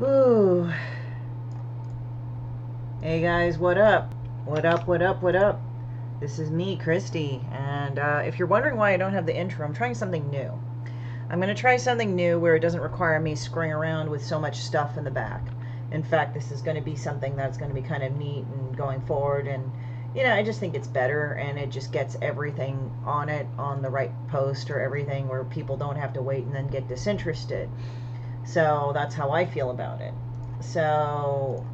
Ooh. Hey guys, what up? What up, what up, what up? This is me, Christy, and if you're wondering why I don't have the intro, I'm trying something new. I'm going to try something new where it doesn't require me screwing around with so much stuff in the back. In fact, this is going to be something that's going to be kind of neat and going forward, and I just think it's better, and it just gets everything on it on the right post or everything where people don't have to wait and then get disinterested. So that's how I feel about it. So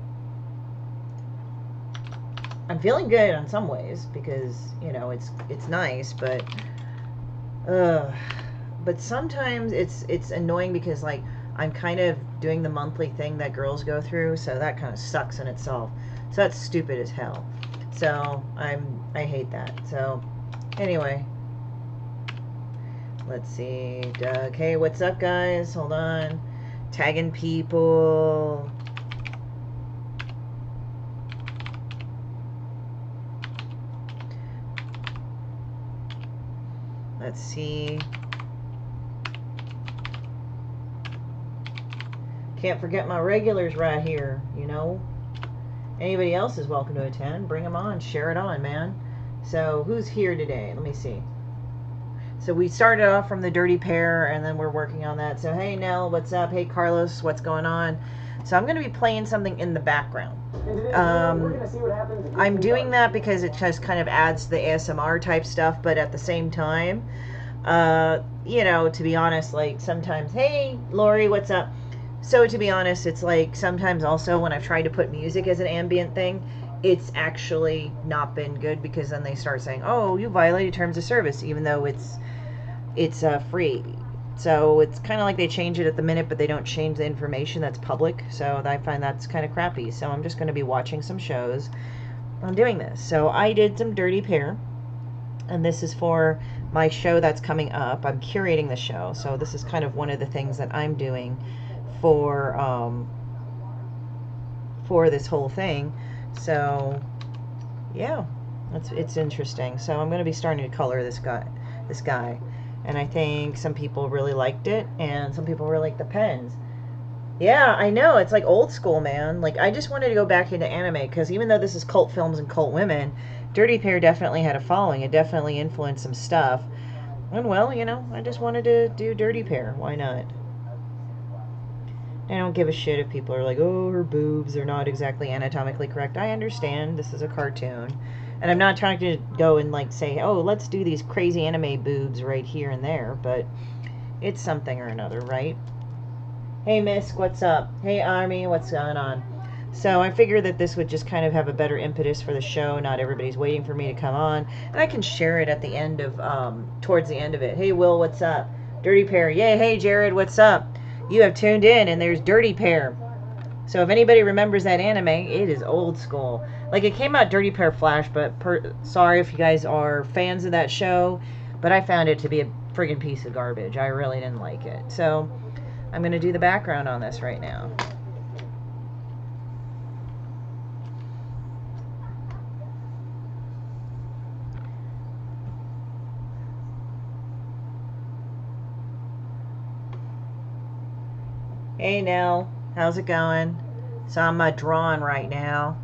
I'm feeling good in some ways because it's nice, uh, but sometimes it's annoying because like I'm kind of doing the monthly thing that girls go through, so that kind of sucks in itself. So that's stupid as hell. So I hate that. So anyway, let's see. Doug, hey, what's up, guys? Hold on, tagging people. Let's see. Can't forget my regulars right here, Anybody else is welcome to attend. Bring them on. Share it on, man. So who's here today? Let me see. So we started off from the Dirty Pair, and then we're working on that. So hey, Nell, what's up? Hey, Carlos, what's going on? So I'm going to be playing something in the background. I'm doing that because it just kind of adds the ASMR type stuff, but at the same time, to be honest, like sometimes, hey, Lori, what's up? So to be honest, it's like sometimes also when I've tried to put music as an ambient thing, it's actually not been good because then they start saying, "Oh, you violated terms of service," even though it's free. So it's kind of like they change it at the minute, but they don't change the information that's public. So I find that's kind of crappy. So I'm just going to be watching some shows on doing this. So I did some Dirty Pair, and this is for my show that's coming up. I'm curating the show, so this is kind of one of the things that I'm doing for this whole thing. So yeah, it's interesting. So I'm going to be starting to color this guy, and I think some people really liked it, and some people really like the pens. Yeah, I know. It's like old school, man. Like, I just wanted to go back into anime because even though this is cult films and cult women, Dirty Pair definitely had a following. It definitely influenced some stuff. And, well, I just wanted to do Dirty Pair. Why not? I don't give a shit if people are like, oh, her boobs are not exactly anatomically correct. I understand. This is a cartoon. And I'm not trying to go and, like, say, oh, let's do these crazy anime boobs right here and there. But it's something or another, right? Hey, Misk, what's up? Hey, Army, what's going on? So I figured that this would just kind of have a better impetus for the show. Not everybody's waiting for me to come on. And I can share it at the end of, towards the end of it. Hey, Will, what's up? Dirty Pair. Yay, hey, Jared, what's up? You have tuned in, and there's Dirty Pair. So if anybody remembers that anime, it is old school. Like, it came out Dirty Pair Flash, but sorry if you guys are fans of that show, but I found it to be a friggin' piece of garbage. I really didn't like it. So I'm going to do the background on this right now. Hey, Nell. How's it going? So I'm drawing right now.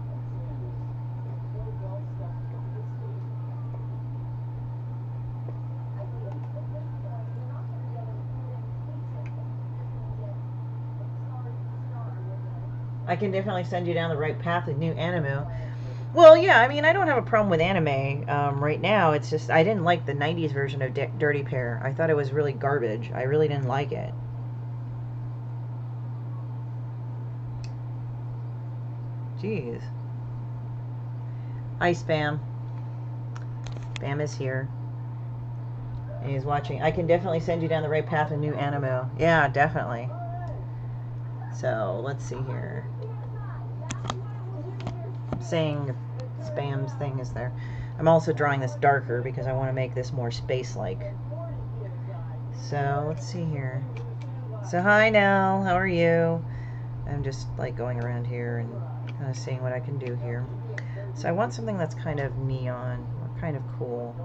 I can definitely send you down the right path with new anime. Well, yeah, I mean, I don't have a problem with anime right now. It's just I didn't like the 90s version of Dirty Pair. I thought it was really garbage. I really didn't like it. Jeez. Hi, Spam. Spam is here. And he's watching. I can definitely send you down the right path with new anime. Yeah, definitely. So, let's see here. Saying Spam's thing is there. I'm also drawing this darker because I want to make this more space-like. So, let's see here. So, hi, Nell. How are you? I'm just, like, going around here and kind of seeing what I can do here. So, I want something that's kind of neon or kind of cool.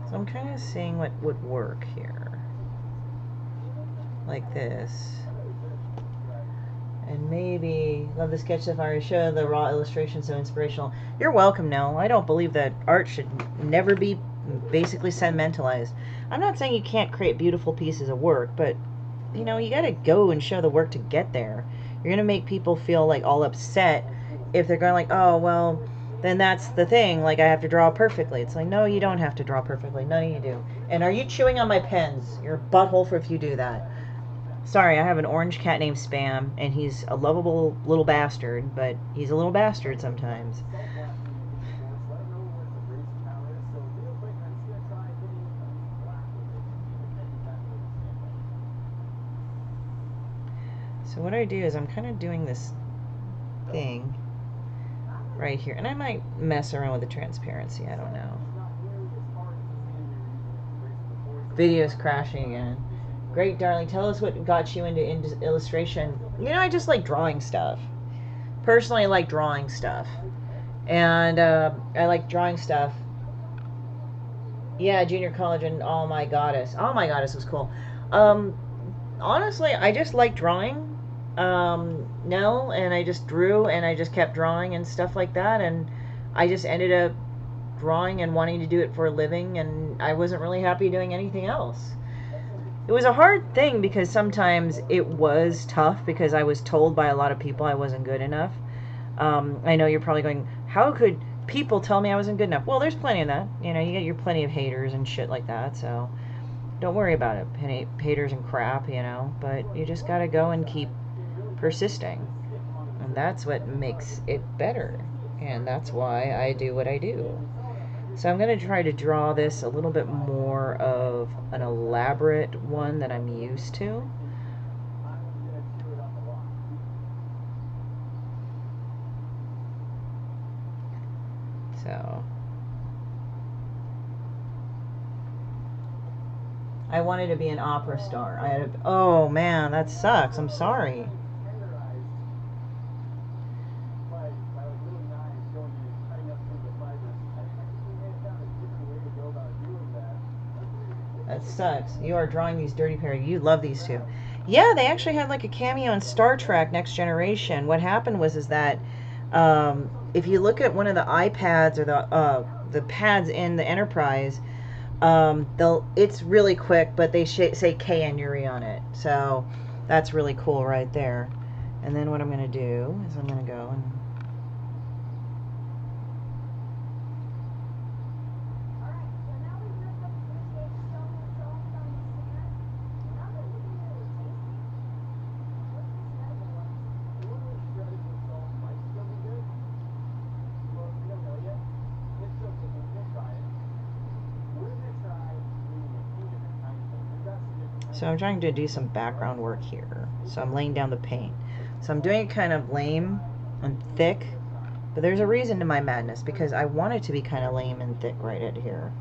So I'm kind of seeing what would work here. Like this. And maybe, love the sketch so far. Show the raw illustration so inspirational. You're welcome, Nell. I don't believe that art should never be basically sentimentalized. I'm not saying you can't create beautiful pieces of work, but, you know, you gotta go and show the work to get there. You're gonna make people feel like all upset if they're going like, oh, well, then that's the thing, like I have to draw perfectly. It's like, no, you don't have to draw perfectly. None of you do. And are you chewing on my pens? You're a butthole for if you do that. Sorry, I have an orange cat named Spam, and he's a lovable little bastard, but he's a little bastard sometimes. So what I do is I'm kind of doing this thing right here, and I might mess around with the transparency, I don't know. Video's crashing again. Great, darling. Tell us what got you into illustration. You know, I just like drawing stuff. Personally, I like drawing stuff. And I like drawing stuff. Yeah, junior college and All My Goddess. All My Goddess was cool. Honestly, I just like drawing. No, and I just drew and I just kept drawing and stuff like that. And I just ended up drawing and wanting to do it for a living, and I wasn't really happy doing anything else. It was a hard thing because sometimes it was tough because I was told by a lot of people I wasn't good enough. I know you're probably going, how could people tell me I wasn't good enough? Well, there's plenty of that. You know, you get your plenty of haters and shit like that, so don't worry about it. Haters and crap, you know, but you just gotta go and keep persisting. And that's what makes it better. And that's why I do what I do. So I'm going to try to draw this a little bit more of an elaborate one that I'm used to. So I wanted to be an opera star. Oh man, that sucks. I'm sorry. That sucks. You are drawing these dirty pair. You love these two. Yeah, they actually had like a cameo in Star Trek Next Generation. What happened was that if you look at one of the iPads or the pads in the Enterprise, it's really quick, but they say K and Yuri on it. So that's really cool right there. And then what I'm going to do is I'm going to go and so I'm trying to do some background work here. So I'm laying down the paint. So I'm doing it kind of lame and thick, but there's a reason to my madness because I want it to be kind of lame and thick right at here.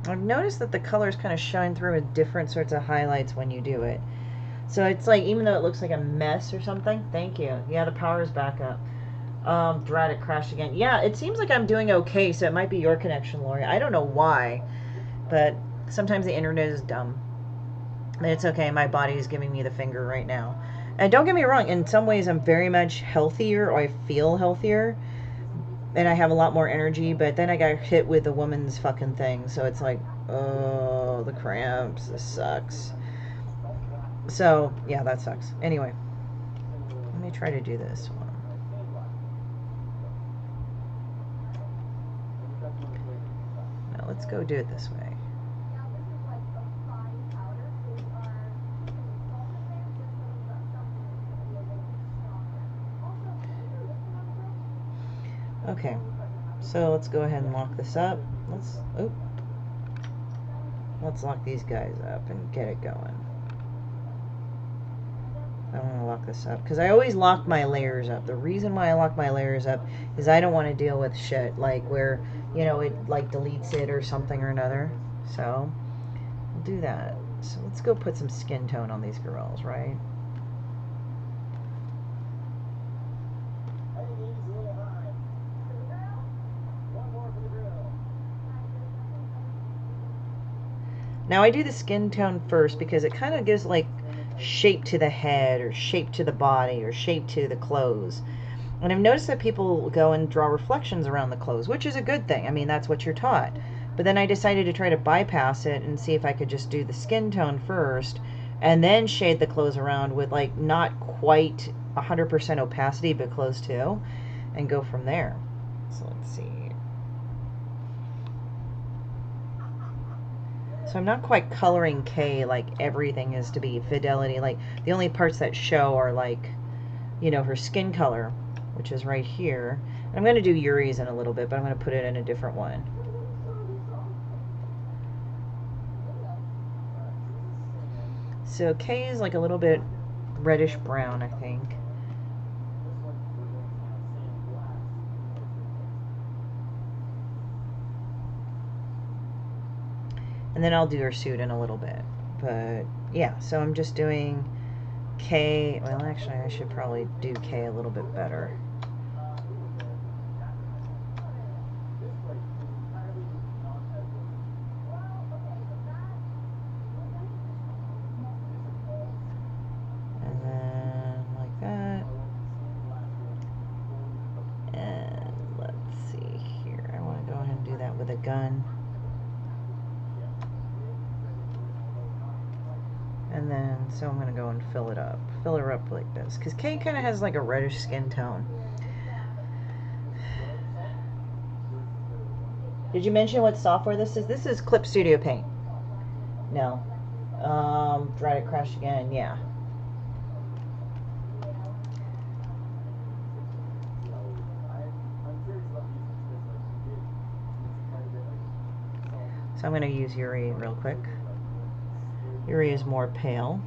I've noticed that the colors kind of shine through with different sorts of highlights when you do it. So it's like, even though it looks like a mess or something, thank you. Yeah, the power is back up. Drat, it crashed again. Yeah, it seems like I'm doing okay, so it might be your connection, Lori. I don't know why, but sometimes the internet is dumb. But it's okay, my body is giving me the finger right now. And don't get me wrong, in some ways I'm very much healthier, or I feel healthier, and I have a lot more energy, but then I got hit with a woman's fucking thing, so it's like, oh, the cramps, this sucks. So, yeah, that sucks. Anyway, let me try to do this one. Now, let's go do it this way. Okay, so let's go ahead and lock this up. Let's lock these guys up and get it going. I want to lock this up because I always lock my layers up. The reason why I lock my layers up is I don't want to deal with shit like where, you know, it like deletes it or something or another. So we'll do that. So let's go put some skin tone on these girls, right? Now I do the skin tone first because it kind of gives like shape to the head or shape to the body or shape to the clothes. And I've noticed that people go and draw reflections around the clothes, which is a good thing. I mean, that's what you're taught. But then I decided to try to bypass it and see if I could just do the skin tone first and then shade the clothes around with like not quite 100% opacity, but close to, and go from there. So let's see. So I'm not quite coloring Kay like everything is to be fidelity. Like the only parts that show are like, you know, her skin color, which is right here. I'm going to do Yuri's in a little bit, but I'm going to put it in a different one. So Kay is like a little bit reddish brown, I think. And then I'll do her suit in a little bit. But yeah, so I'm just doing Kay. Well, actually, I should probably do Kay a little bit better. And then like that. And let's see here. I want to go ahead and do that with a gun. And then, so I'm going to go and fill it up. Fill her up like this. Because Kay kind of has like a reddish skin tone. Did you mention what software this is? This is Clip Studio Paint. No. Try to crash again. Yeah. So I'm going to use Yuri real quick. Yuri is more pale.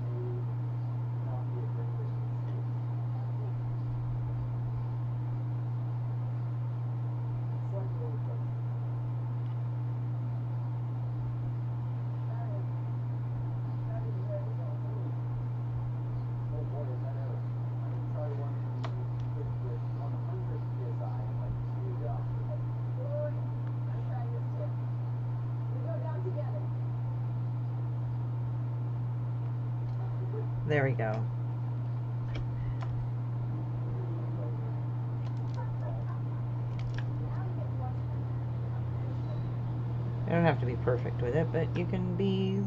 There we go. You don't have to be perfect with it, but you can be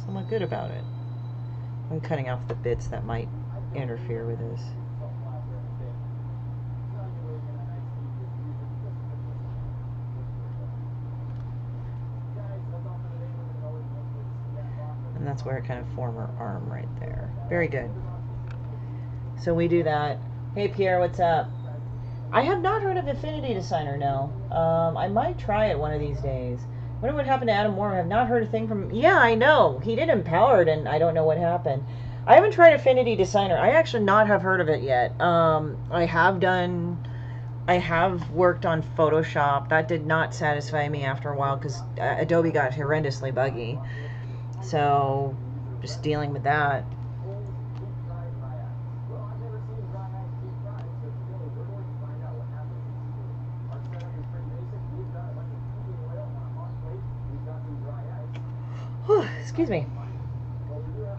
somewhat good about it. I'm cutting off the bits that might interfere with this. And that's where I kind of form her arm right there. Very good. So we do that. Hey Pierre, what's up? I have not heard of Affinity Designer, no. I might try it one of these days. I wonder what happened to Adam Moore. I have not heard a thing from him. Yeah, I know. He did Empowered, and I don't know what happened. I haven't tried Affinity Designer. I actually not have heard of it yet. I have worked on Photoshop. That did not satisfy me after a while because Adobe got horrendously buggy. So, just dealing with that. Excuse me.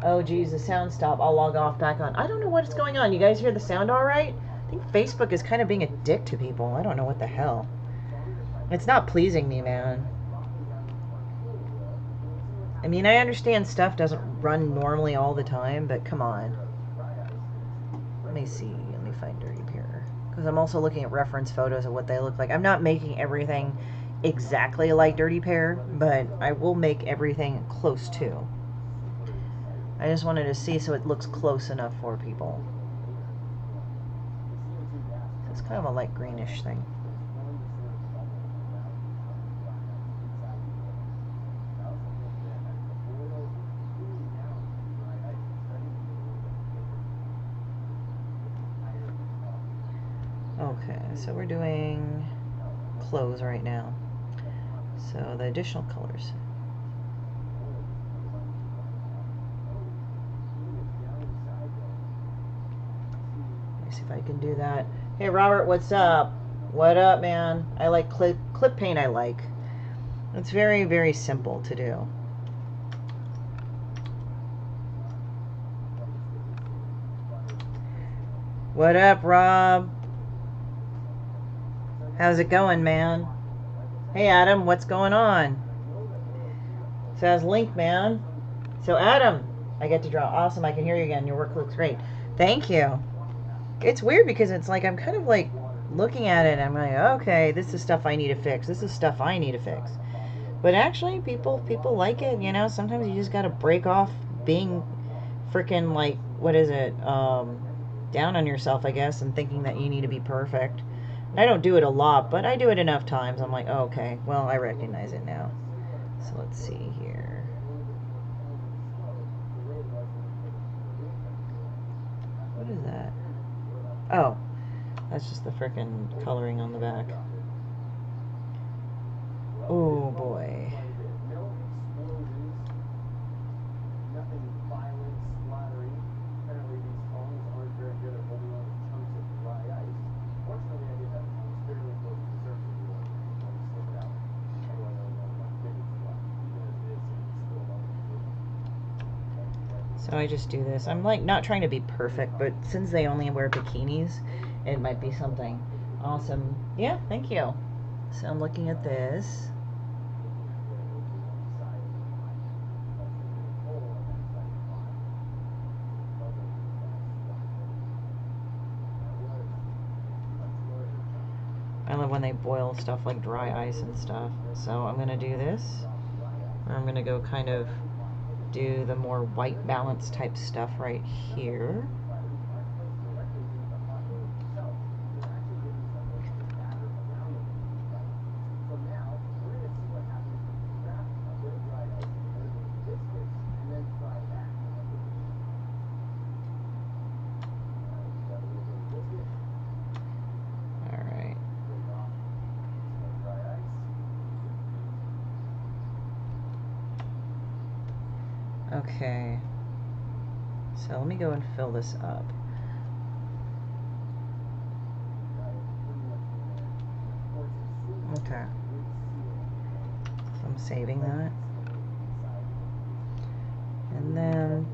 Oh geez, the sound stopped. I'll log off back on. I don't know what's going on. You guys hear the sound all right? I think Facebook is kind of being a dick to people. I don't know what the hell. It's not pleasing me, man. I mean, I understand stuff doesn't run normally all the time, but come on. Let me see. Let me find Dirty Pair. Because I'm also looking at reference photos of what they look like. I'm not making everything exactly like Dirty Pair, but I will make everything close to. I just wanted to see so it looks close enough for people. It's kind of a light greenish thing. Okay, so we're doing clothes right now. So the additional colors. Let me see if I can do that. Hey Robert, what's up? What up, man? I like clip paint. I like. It's very, very simple to do. What up, Rob? How's it going, man? Hey, Adam, what's going on? So how's Link, man? So, Adam, I get to draw. Awesome, I can hear you again. Your work looks great. Thank you. It's weird because it's like I'm kind of like looking at it and I'm like, okay, this is stuff I need to fix. This is stuff I need to fix. But actually, people like it, you know. Sometimes you just got to break off being freaking like, what is it? Down on yourself, I guess, and thinking that you need to be perfect. I don't do it a lot, but I do it enough times. I'm like, oh, okay, well, I recognize it now. So let's see here. What is that? Oh, that's just the frickin' coloring on the back. Oh boy. So I just do this. I'm like not trying to be perfect, but since they only wear bikinis, it might be something awesome. Yeah, thank you. So I'm looking at this. I love when they boil stuff like dry ice and stuff. So I'm gonna do this, or I'm gonna go kind of do the more white balance type stuff right here. Okay, so let me go and fill this up. Okay, so I'm saving that. And then,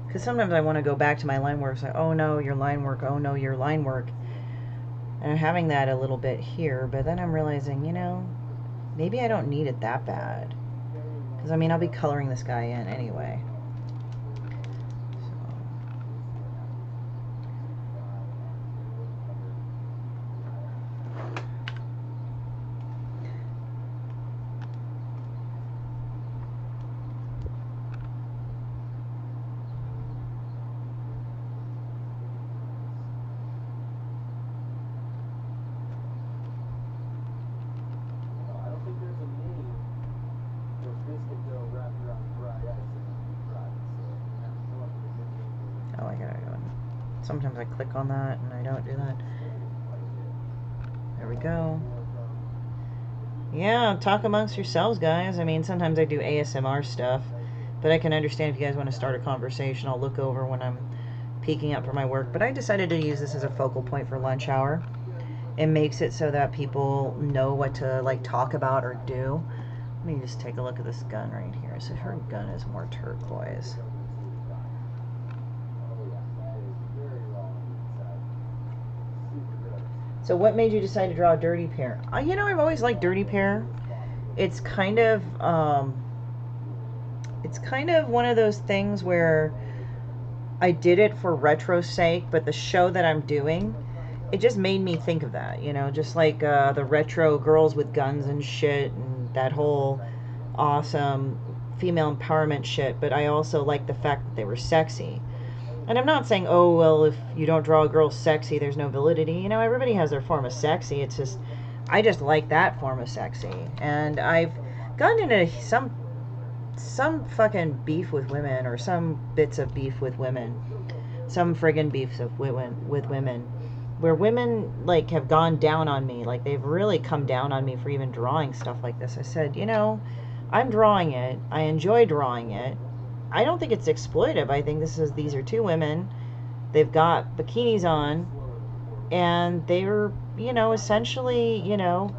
because sometimes I want to go back to my line work, so oh no, your line work, oh no, your line work. And I'm having that a little bit here, but then I'm realizing, you know, maybe I don't need it that bad. Because, I mean, I'll be coloring this guy in anyway. Oh, I gotta go. Sometimes I click on that and I don't do that. There we go. Yeah, talk amongst yourselves, guys. I mean, sometimes I do ASMR stuff, but I can understand if you guys want to start a conversation. I'll look over when I'm peeking up for my work. But I decided to use this as a focal point for lunch hour. It makes it so that people know what to like talk about or do. Let me just take a look at this gun right here. So her gun is more turquoise. So what made you decide to draw a dirty pair? You know, I've always liked dirty pair. It's kind of one of those things where I did it for retro's sake, but the show that I'm doing, it just made me think of that, you know, just like the retro girls with guns and shit and that whole awesome female empowerment shit, but I also like the fact that they were sexy. And I'm not saying, oh, well, if you don't draw a girl sexy, there's no validity. You know, everybody has their form of sexy. It's just, I just like that form of sexy. And I've gotten into some fucking beef with women, or some bits of beef with women. Some friggin' beefs of with women. Where women, like, have gone down on me. Like, they've really come down on me for even drawing stuff like this. I said, you know, I'm drawing it. I enjoy drawing it. I don't think it's exploitive. I think these are two women. They've got bikinis on, and they're, you know, essentially, you know,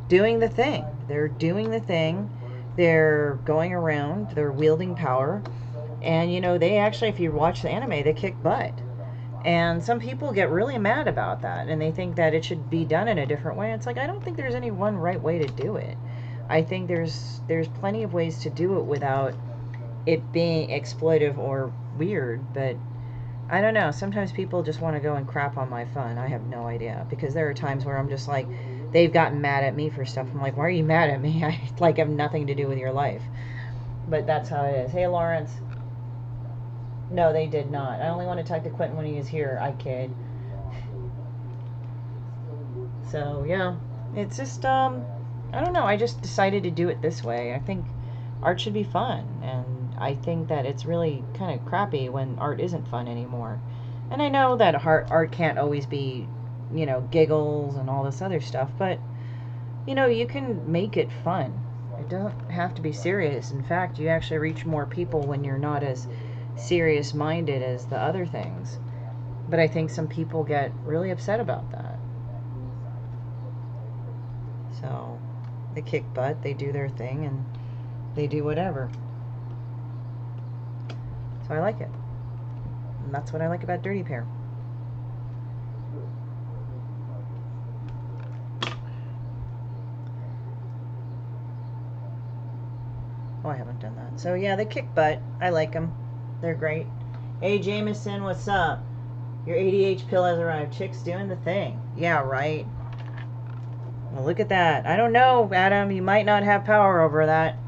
doing the thing. They're doing the thing. They're going around. They're wielding power. And, you know, they actually, if you watch the anime, they kick butt. And some people get really mad about that, and they think that it should be done in a different way. It's like, I don't think there's any one right way to do it. I think there's plenty of ways to do it without it being exploitive or weird, but I don't know. Sometimes people just want to go and crap on my fun. I have no idea, because there are times where I'm just like, they've gotten mad at me for stuff. I'm like, why are you mad at me? I like have nothing to do with your life. But that's how it is. Hey, Lawrence. No, they did not. I only want to talk to Quentin when he is here. I kid. So, yeah. It's just, I don't know. I just decided to do it this way. I think art should be fun. And I think that it's really kind of crappy when art isn't fun anymore. And I know that art can't always be, you know, giggles and all this other stuff. But, you know, you can make it fun. It doesn't have to be serious. In fact, you actually reach more people when you're not as serious minded as the other things. But I think some people get really upset about that. So they kick butt, they do their thing, and they do whatever. So I like it. And that's what I like about Dirty Pair. Oh, I haven't done that. So yeah, they kick butt. I like them. They're great. Hey, Jameson, what's up? Your ADH pill has arrived. Chick's doing the thing. Yeah, right. Well, look at that. I don't know, Adam. You might not have power over that,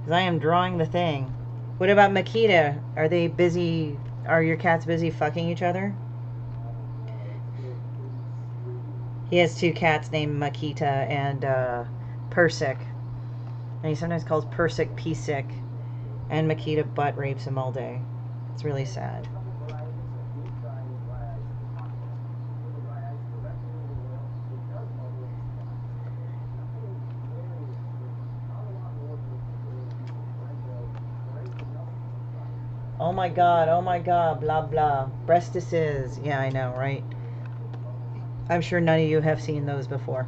because I am drawing the thing. What about Makita? Are they busy? Are your cats busy fucking each other? He has two cats named Makita and Persic. And he sometimes calls Persic P-sick. And Makita butt rapes him all day. It's really sad. Oh my god, blah blah. Breastises. Yeah, I know, right? I'm sure none of you have seen those before.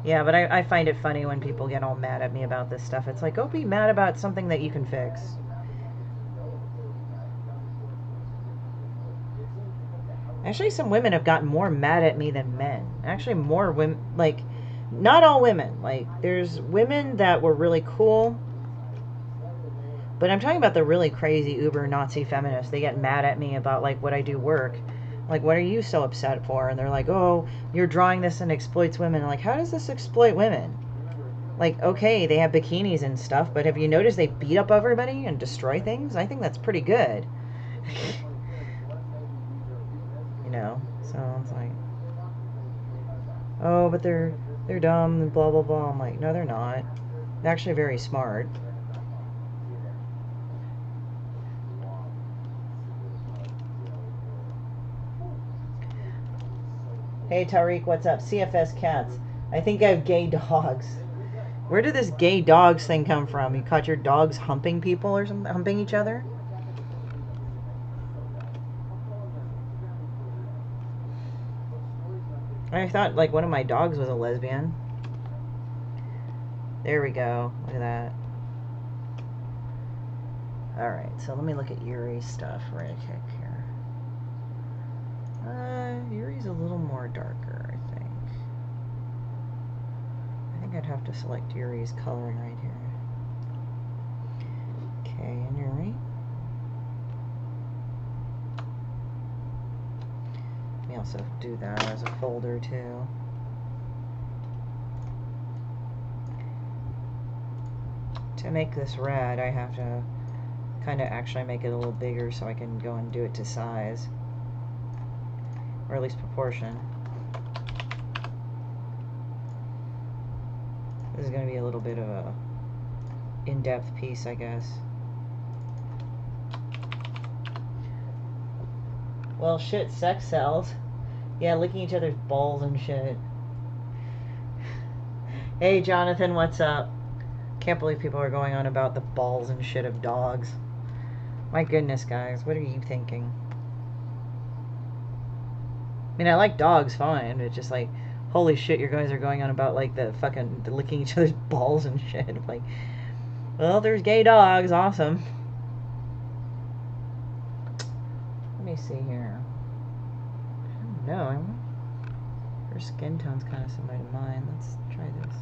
Yeah, but I find it funny when people get all mad at me about this stuff. It's like, go be mad about something that you can fix. Actually, some women have gotten more mad at me than men. Actually, more women, like, not all women. Like, there's women that were really cool. But I'm talking about the really crazy uber Nazi feminists. They get mad at me about, like, what I do work. Like, what are you so upset for? And they're like, oh, you're drawing this and exploits women. I'm like, how does this exploit women? Like, okay, they have bikinis and stuff, but have you noticed they beat up everybody and destroy things? I think that's pretty good. You know, so it's like, oh, but they're dumb and blah blah blah. I'm like, no, they're not. They're actually very smart. Hey Tariq, what's up? CFS cats. I think I have gay dogs. Where did this gay dogs thing come from? You caught your dogs humping people or something? Humping each other? I thought, like, one of my dogs was a lesbian. There we go. Look at that. Alright, so let me look at Yuri's stuff right quick here. Yuri's a little more darker, I think. I think I'd have to select Yuri's coloring right here. Okay, and Yuri. Let me also do that as a folder too. To make this red, I have to kind of actually make it a little bigger so I can go and do it to size. Or at least proportion. This is going to be a little bit of a in-depth piece, I guess. Well, shit, sex sells. Yeah, licking each other's balls and shit. Hey, Jonathan, what's up? Can't believe people are going on about the balls and shit of dogs. My goodness, guys, what are you thinking? I mean, I like dogs fine, but just like, holy shit, you guys are going on about like the fucking licking each other's balls and shit. Like, well, there's gay dogs, awesome. me see here. I don't know. Her skin tone's kind of similar to mine. Let's try this.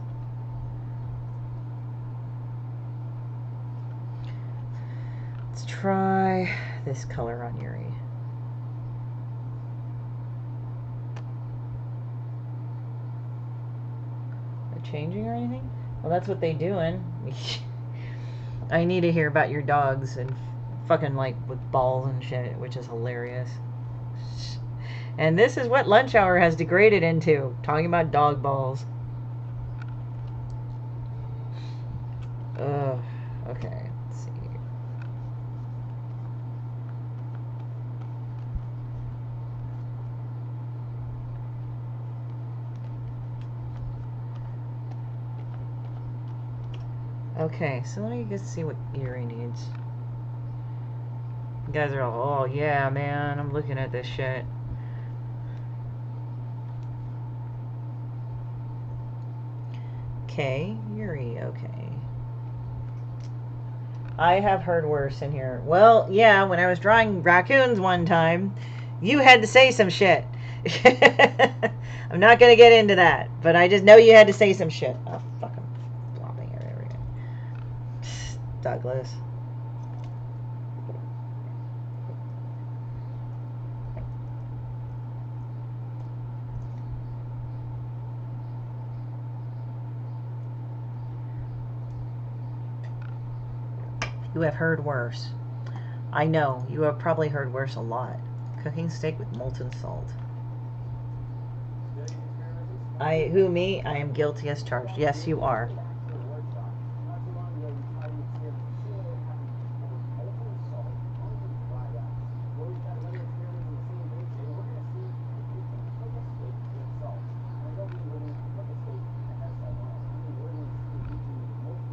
Let's try this color on Yuri. Are they changing or anything? Well, that's what they doing. I need to hear about your dogs and fucking like with balls and shit, which is hilarious. And this is what lunch hour has degraded into, talking about dog balls. Ugh. Okay, let's see. Okay, so let me just see what Yuri needs. You guys are all, oh yeah, man, I'm looking at this shit. Okay, Yuri, okay. I have heard worse in here. Well, yeah, when I was drawing raccoons one time, you had to say some shit. I'm not going to get into that, but I just know you had to say some shit. Oh, fuck, I'm flopping everything. Douglas. You have heard worse. I know, you have probably heard worse a lot. Cooking steak with molten salt. Who, me? I am guilty as charged. Yes, you are.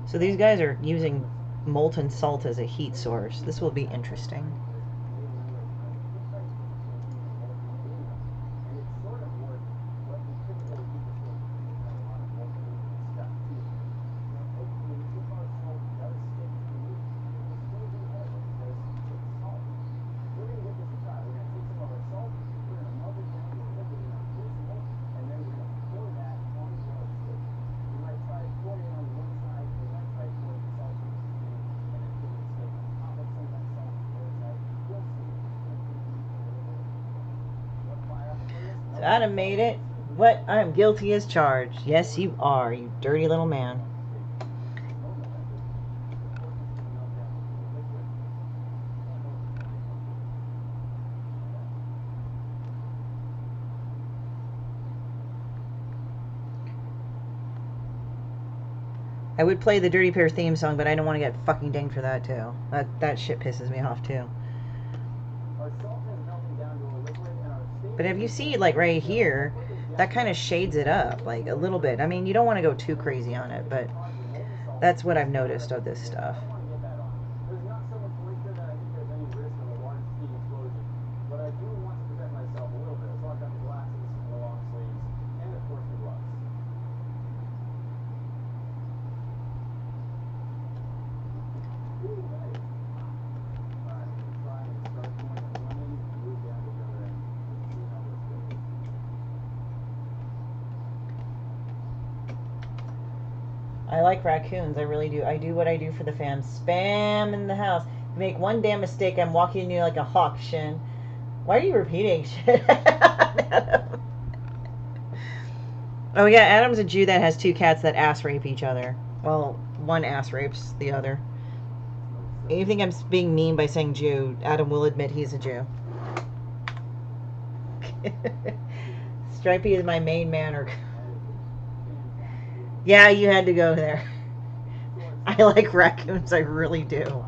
So these guys are using molten salt as a heat source. This will be interesting. Adam made it. What? I am guilty as charged. Yes, you are, you dirty little man. I would play the Dirty Pair theme song, but I don't want to get fucking dinged for that, too. That shit pisses me off, too. But if you see, like, right here, that kind of shades it up, like, a little bit. I mean, you don't want to go too crazy on it, but that's what I've noticed of this stuff. I like raccoons, I really do. I do what I do for the fam. Spam in the house. You make one damn mistake, I'm walking you like a hawk, Shinn. Why are you repeating shit? Adam. Oh yeah, Adam's a Jew that has two cats that ass rape each other. Well, one ass rapes the other. You think I'm being mean by saying Jew? Adam will admit he's a Jew. Stripey is my main man, or... Yeah, you had to go there. I like raccoons, I really do.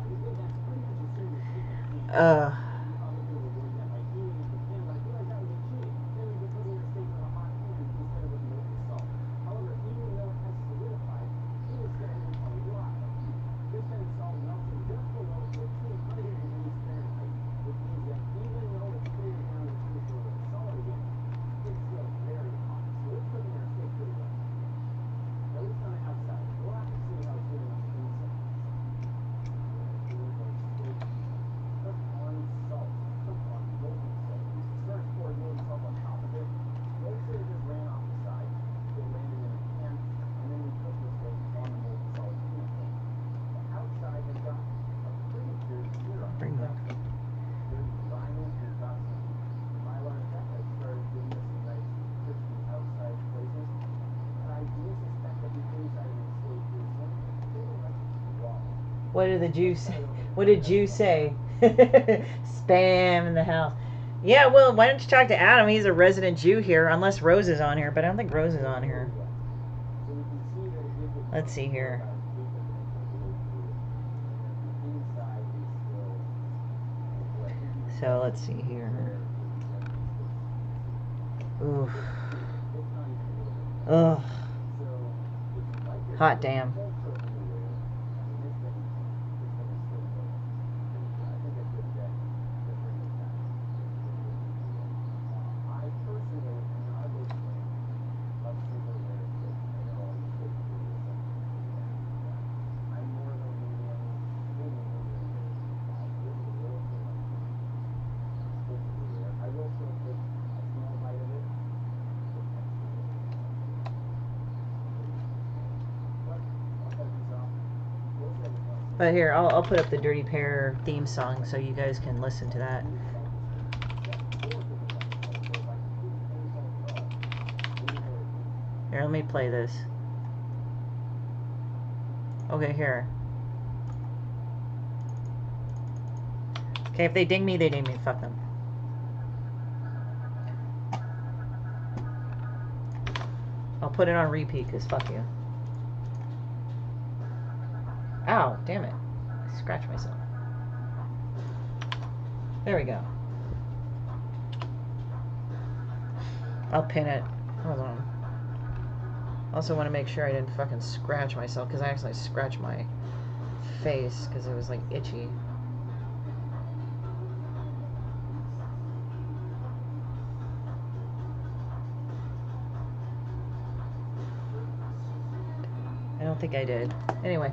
What did the Jew say? What did Jew say? Spam in the house. Yeah, well, why don't you talk to Adam? He's a resident Jew here, unless Rose is on here, but I don't think Rose is on here. Let's see here. So let's see here. Oof. Ugh. Hot damn. But here, I'll put up the Dirty Pair theme song so you guys can listen to that. Here, let me play this. Okay, here. Okay, if they ding me, they ding me. Fuck them. I'll put it on repeat, because fuck you. Ow, damn it. I scratched myself. There we go. I'll pin it. Hold on. Also want to make sure I didn't fucking scratch myself, because I actually scratched my face, because it was like itchy. I don't think I did. Anyway.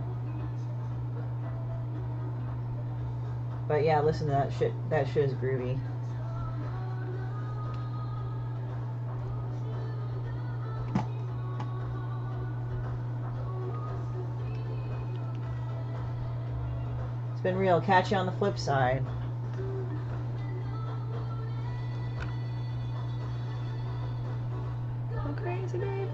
But yeah, listen to that shit. That shit is groovy. It's been real. Catch you on the flip side. Oh, crazy baby.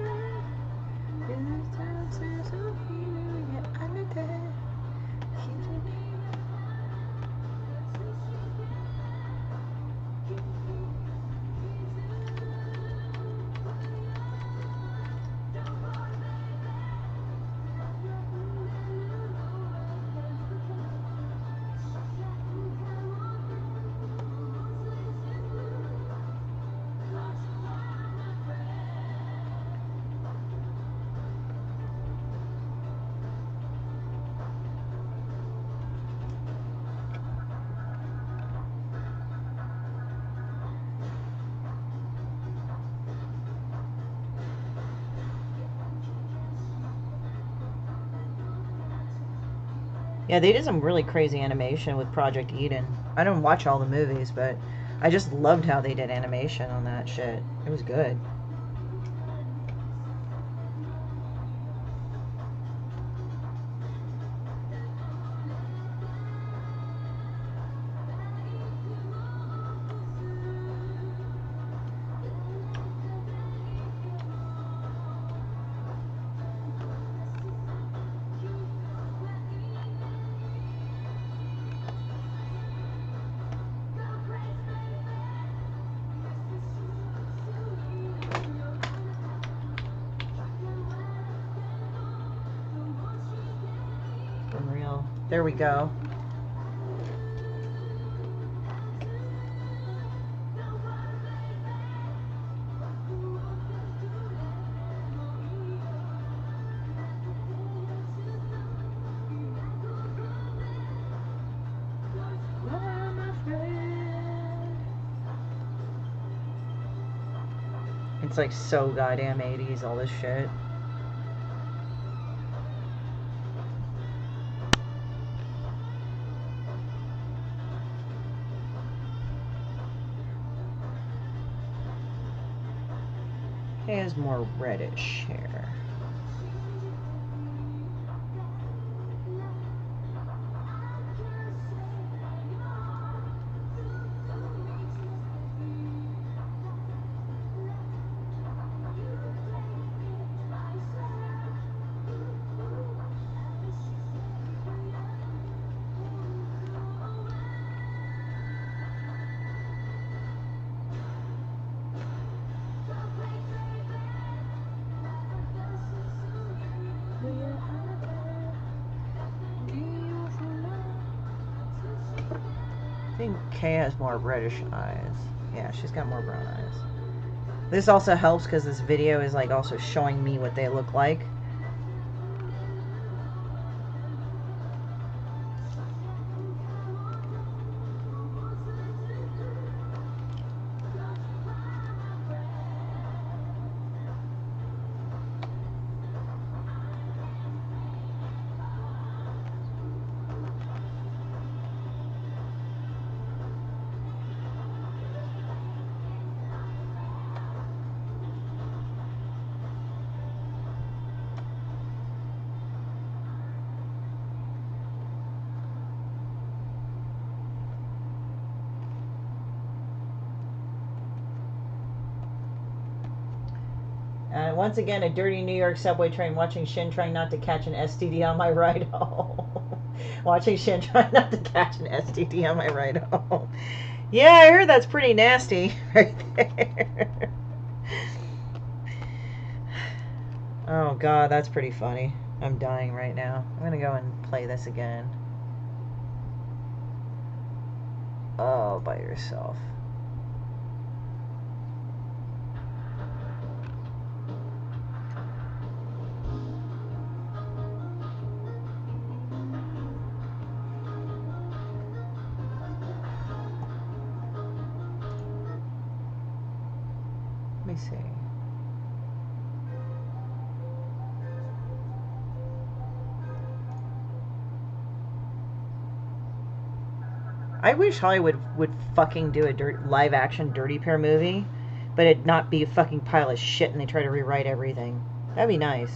Yeah, they did some really crazy animation with Project Eden. I don't watch all the movies, but I just loved how they did animation on that shit. It was good. Unreal. There we go. It's like so goddamn 80s, all this shit. He has more reddish hair. Kay has more reddish eyes. Yeah, she's got more brown eyes. This also helps because this video is like also showing me what they look like. Once again, a dirty New York subway train, watching Shinn trying not to catch an STD on my ride home. Watching Shinn trying not to catch an STD on my ride home. Yeah, I heard that's pretty nasty right there. Oh, God, that's pretty funny. I'm dying right now. I'm going to go and play this again. Oh, by yourself. Let me see. I wish Hollywood would fucking do a live action Dirty Pair movie, but it not be a fucking pile of shit and they try to rewrite everything. That'd be nice.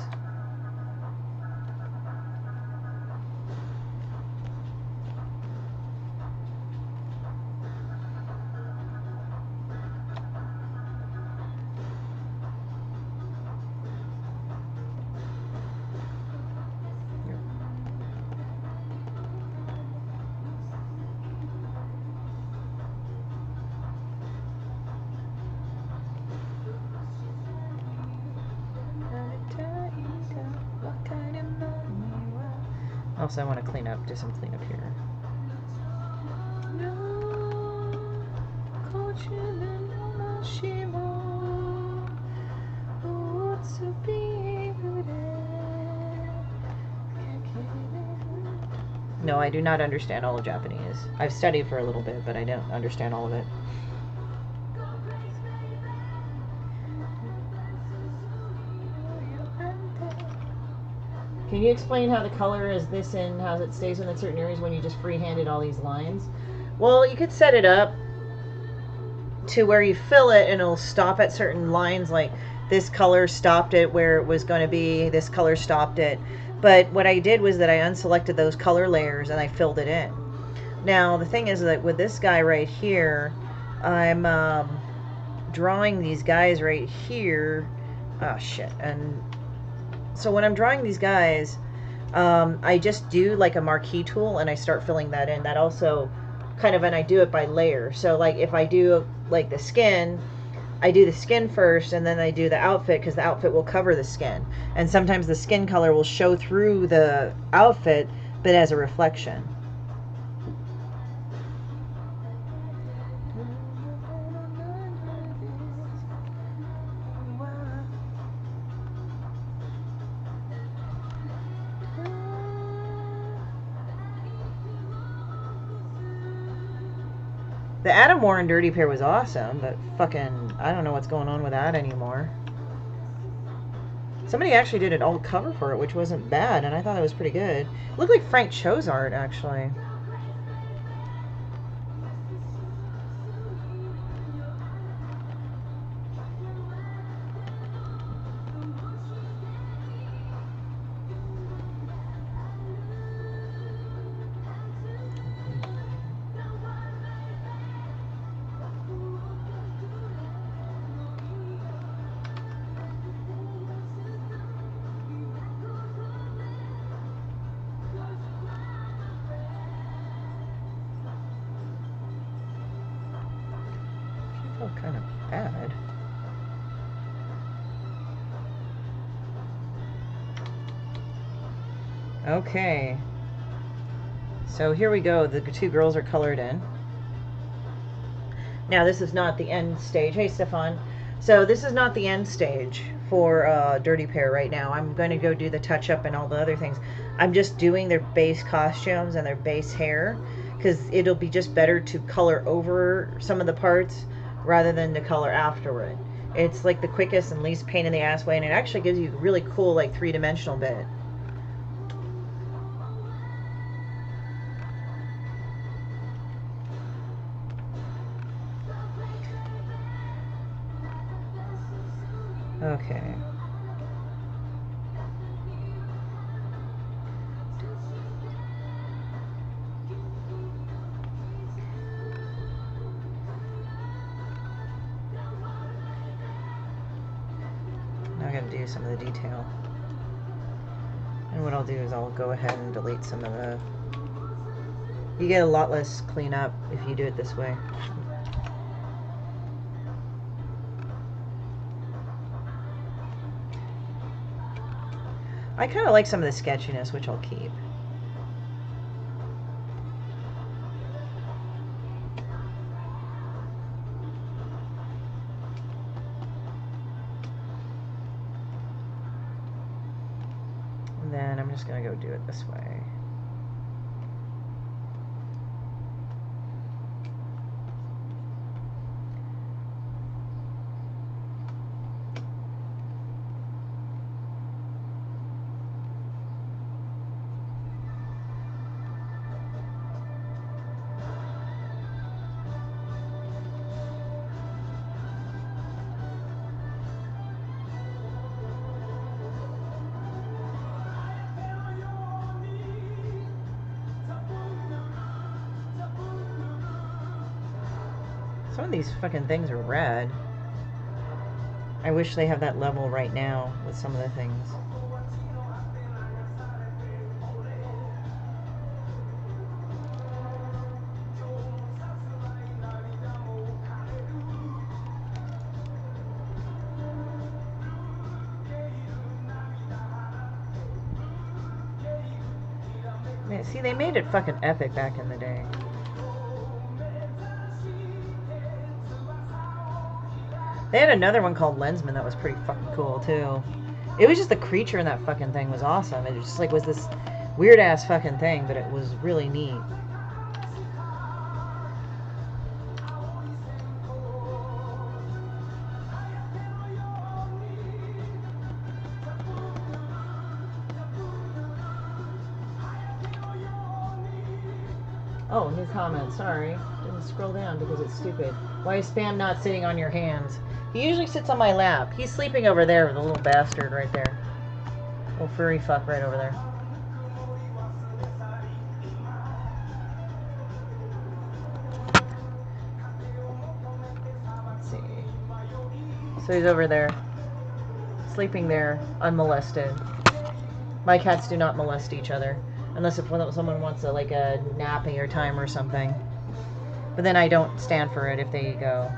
Also, I want to do some cleanup here. No, I do not understand all of Japanese. I've studied for a little bit, but I don't understand all of it. Can you explain how the color is this and how it stays in certain areas when you just free-handed all these lines? Well, you could set it up to where you fill it and it'll stop at certain lines, like this color stopped it where it was going to be, this color stopped it. But what I did was that I unselected those color layers and I filled it in. Now, the thing is that with this guy right here, I'm drawing these guys right here. Oh, shit. And so when I'm drawing these guys, I just do like a marquee tool and I start filling that in. That also kind of, and I do it by layer. So like if I do like the skin, I do the skin first and then I do the outfit because the outfit will cover the skin. And sometimes the skin color will show through the outfit, but as a reflection. The Adam Warren Dirty Pair was awesome, but fucking, I don't know what's going on with that anymore. Somebody actually did an old cover for it, which wasn't bad, and I thought it was pretty good. It looked like Frank Cho's art, actually. Kind of bad. Okay. So here we go. The two girls are colored in. Now, this is not the end stage. Hey, Stefan. So this is not the end stage for Dirty Pair right now. I'm going to go do the touch-up and all the other things. I'm just doing their base costumes and their base hair because it'll be just better to color over some of the parts rather than to color afterward. It's like the quickest and least pain in the ass way, and it actually gives you a really cool, like, three-dimensional bit. Okay. Now I gotta do some of the detail. And what I'll do is I'll go ahead and delete some of the... You get a lot less cleanup if you do it this way. I kind of like some of the sketchiness, which I'll keep. And then I'm just going to go do it this way. Some of these fucking things are red. I wish they have that level right now with some of the things. Man, see, they made it fucking epic back in the day. They had another one called Lensman that was pretty fucking cool, too. It was just the creature in that fucking thing was awesome. It just, like, was this weird-ass fucking thing, but it was really neat. Oh, new comment. Sorry. Didn't scroll down because it's stupid. Why is Spam not sitting on your hands? He usually sits on my lap. He's sleeping over there, the little bastard right there. Little furry fuck right over there. Let's see. So he's over there. Sleeping there, unmolested. My cats do not molest each other. Unless if someone wants like a napping or time or something. But then I don't stand for it if they go.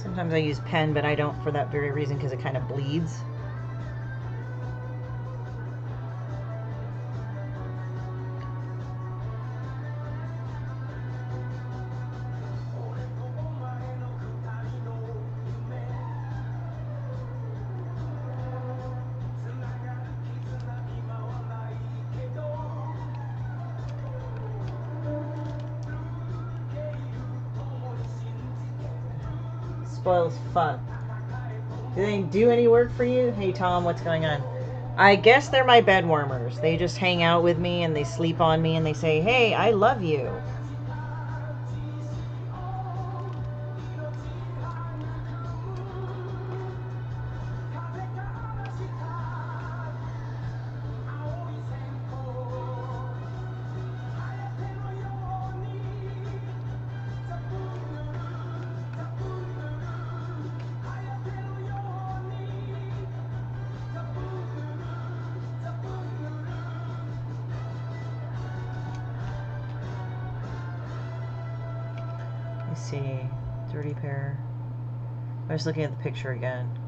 Sometimes I use pen, but I don't for that very reason because it kind of bleeds. Spoils fuck. Do they do any work for you? Hey Tom, what's going on? I guess they're my bed warmers. They just hang out with me and they sleep on me and they say, hey, I love you. see. Dirty pair. I was looking at the picture again.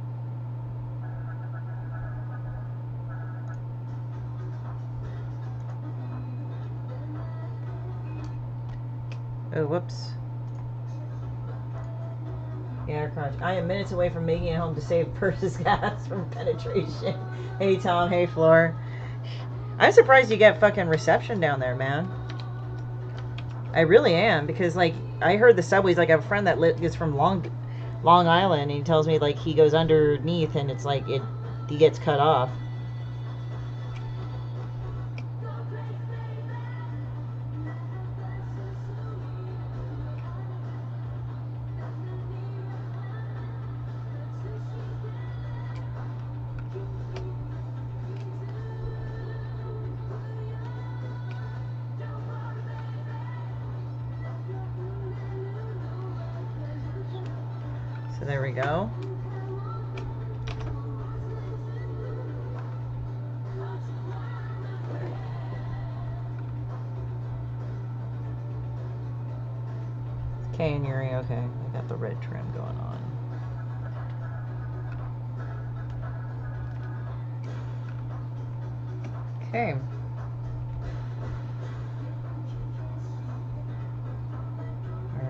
Oh, whoops. Yeah, I am minutes away from making it home to save purses gas from penetration. Hey, Tom. Hey, Floor. I'm surprised you get fucking reception down there, man. I really am, because, like, I heard the subways, like, I have a friend that is from Long Island, and he tells me, like, he goes underneath, and it's like, he gets cut off. So there we go. Okay, and Yuri, okay. I got the red trim going on. Okay.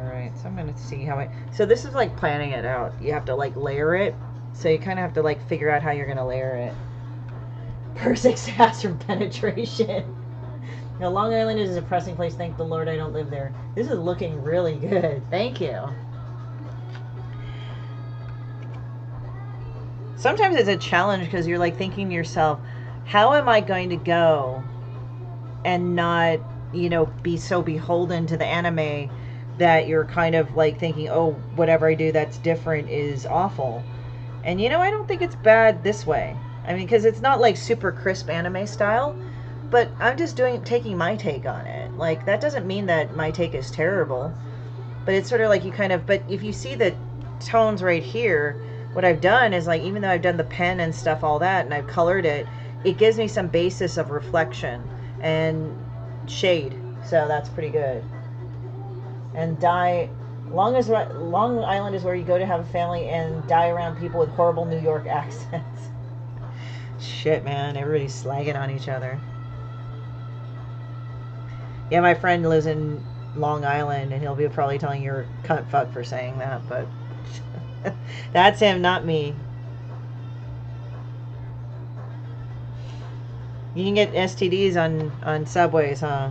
Alright, so I'm going to see how so this is like planning it out. You have to like layer it. So you kind of have to like figure out how you're going to layer it. Purse gas from penetration. Now, Long Island is a depressing place. Thank the Lord I don't live there. This is looking really good. Thank you. Sometimes it's a challenge because you're like thinking to yourself, how am I going to go and not, you know, be so beholden to the anime that you're kind of like thinking, oh, whatever I do that's different is awful. And, you know, I don't think it's bad this way. I mean, because it's not like super crisp anime style, but I'm just taking my take on it. Like, that doesn't mean that my take is terrible, but it's sort of like you kind of, but if you see the tones right here, what I've done is, like, even though I've done the pen and stuff, all that, and I've colored it, it gives me some basis of reflection and shade. So that's pretty good. And dye, Long Island is where you go to have a family and die around people with horrible New York accents. Shit, man, everybody's slagging on each other. Yeah, my friend lives in Long Island, and he'll be probably telling you you're cunt fuck for saying that, but that's him, not me. You can get STDs on subways, huh?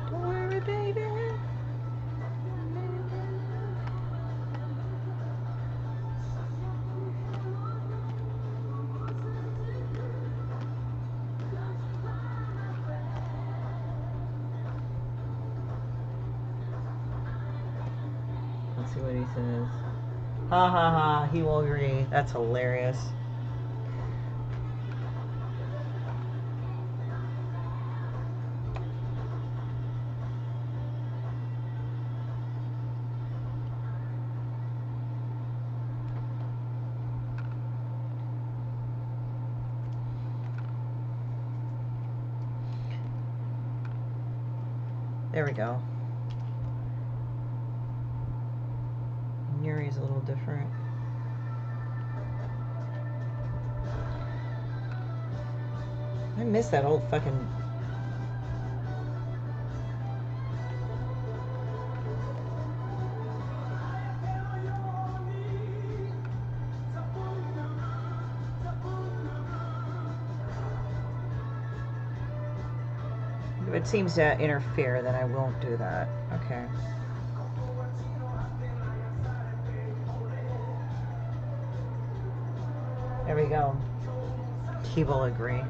Don't worry, baby. Let's see what he says. Ha ha ha, he will agree. That's hilarious. There we go. Yuri's a little different. I miss that old fucking... If it seems to interfere, then I won't do that. Okay. There we go. He will agree.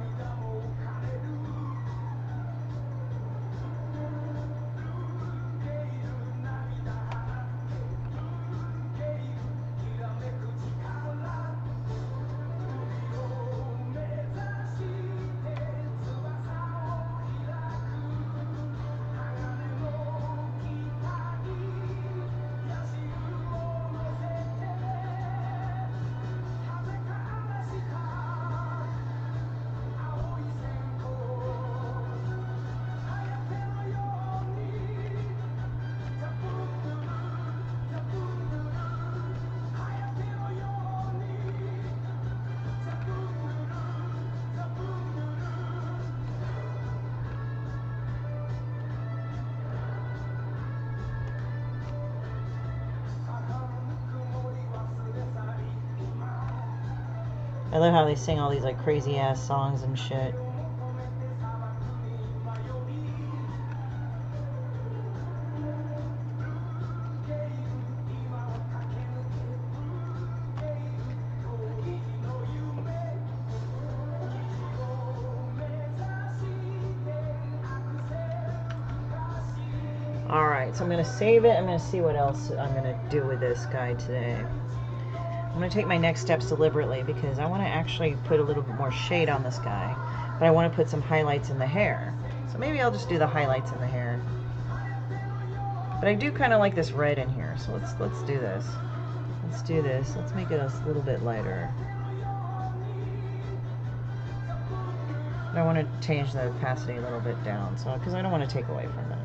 I love how they sing all these like crazy ass songs and shit. Alright, so I'm going to save it. I'm going to see what else I'm going to do with this guy today. I'm going to take my next steps deliberately because I want to actually put a little bit more shade on this guy. But I want to put some highlights in the hair. So maybe I'll just do the highlights in the hair. But I do kind of like this red in here. So let's do this. Let's do this. Let's make it a little bit lighter. But I want to change the opacity a little bit down, so because I don't want to take away from it.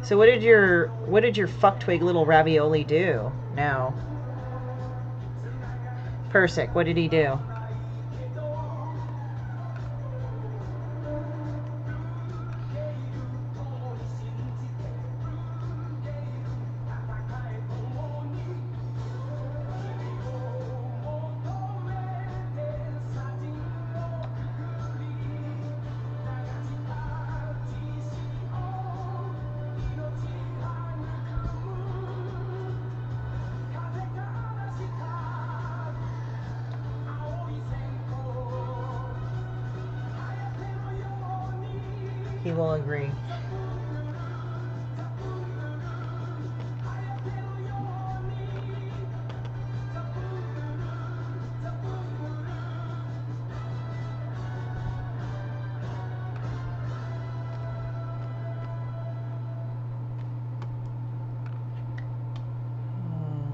So what did your fucktwig little ravioli do now? Persic, what did he do? He will agree.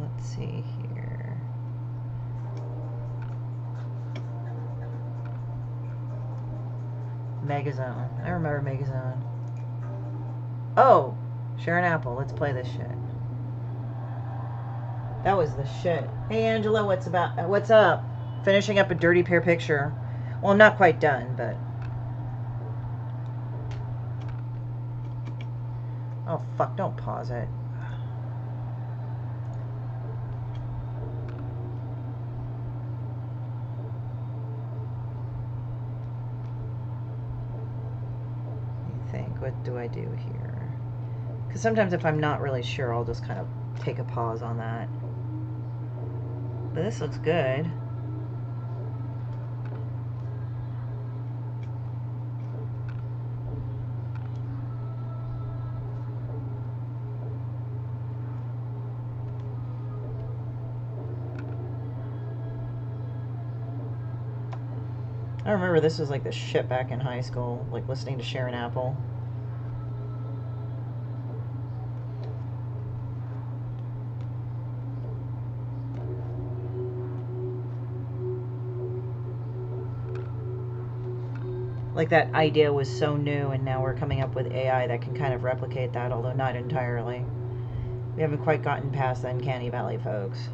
Let's see here. Megazone. I remember Megazone. Oh, share an apple. Let's play this shit. That was the shit. Hey Angela, what's up? Finishing up a Dirty Pair picture. Well, I'm not quite done, but oh fuck! Don't pause it. What do I do here? Because sometimes if I'm not really sure, I'll just kind of take a pause on that. But this looks good. I remember this was like the shit back in high school, like listening to Share an Apple. Like that idea was so new, and now we're coming up with AI that can kind of replicate that, although not entirely. We haven't quite gotten past the Uncanny Valley, folks.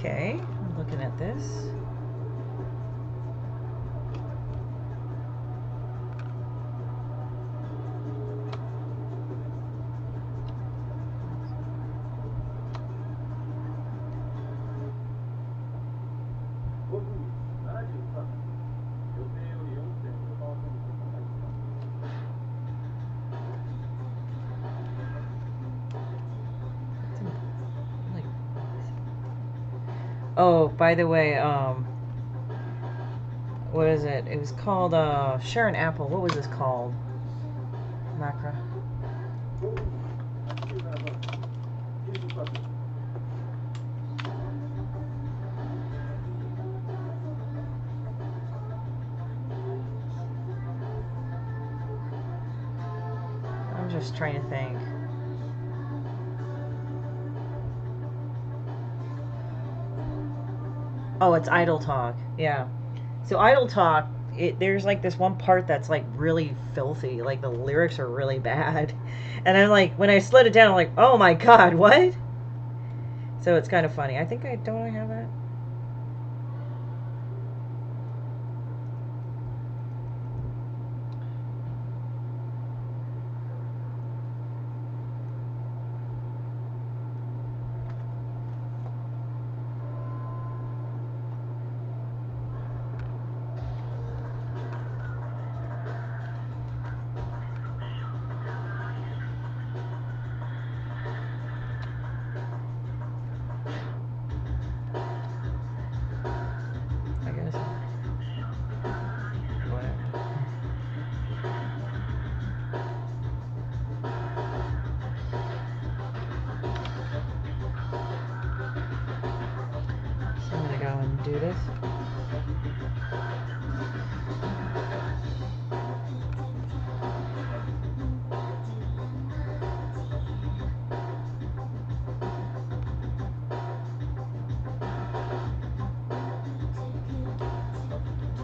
Okay, I'm looking at this. Oh, by the way, what is it? It was called, Share an Apple. What was this called? Macro. I'm just trying to think. Oh, it's Idle Talk. Yeah. So Idle Talk, there's like this one part that's like really filthy. Like the lyrics are really bad. And I'm like, when I slid it down, I'm like, oh my god, what? So it's kind of funny. I think don't I have that? I guess. Whatever. So I'm gonna go and do this.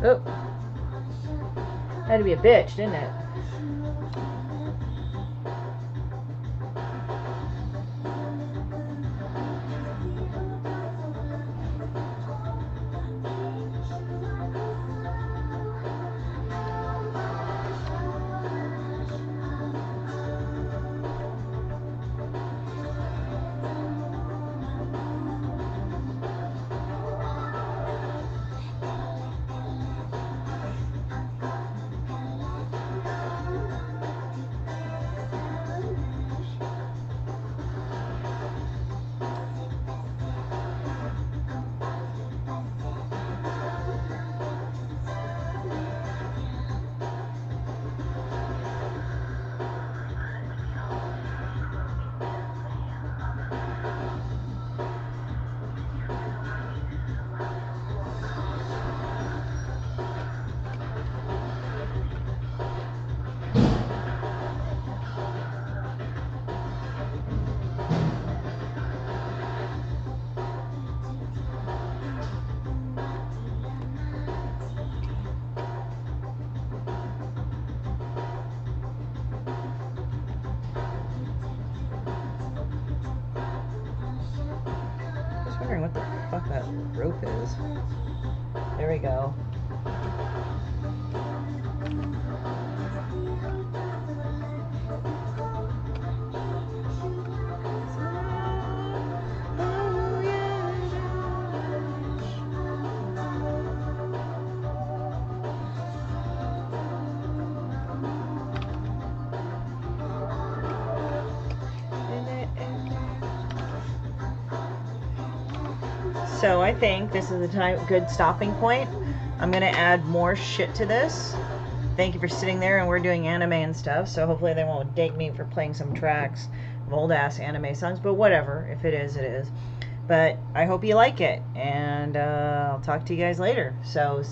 Oh. Had to be a bitch, didn't it? Just wondering what the fuck that rope is. There we go. So I think this is a good stopping point. I'm going to add more shit to this. Thank you for sitting there, and we're doing anime and stuff, so hopefully they won't date me for playing some tracks of old-ass anime songs, but whatever. If it is, it is. But I hope you like it, and I'll talk to you guys later. So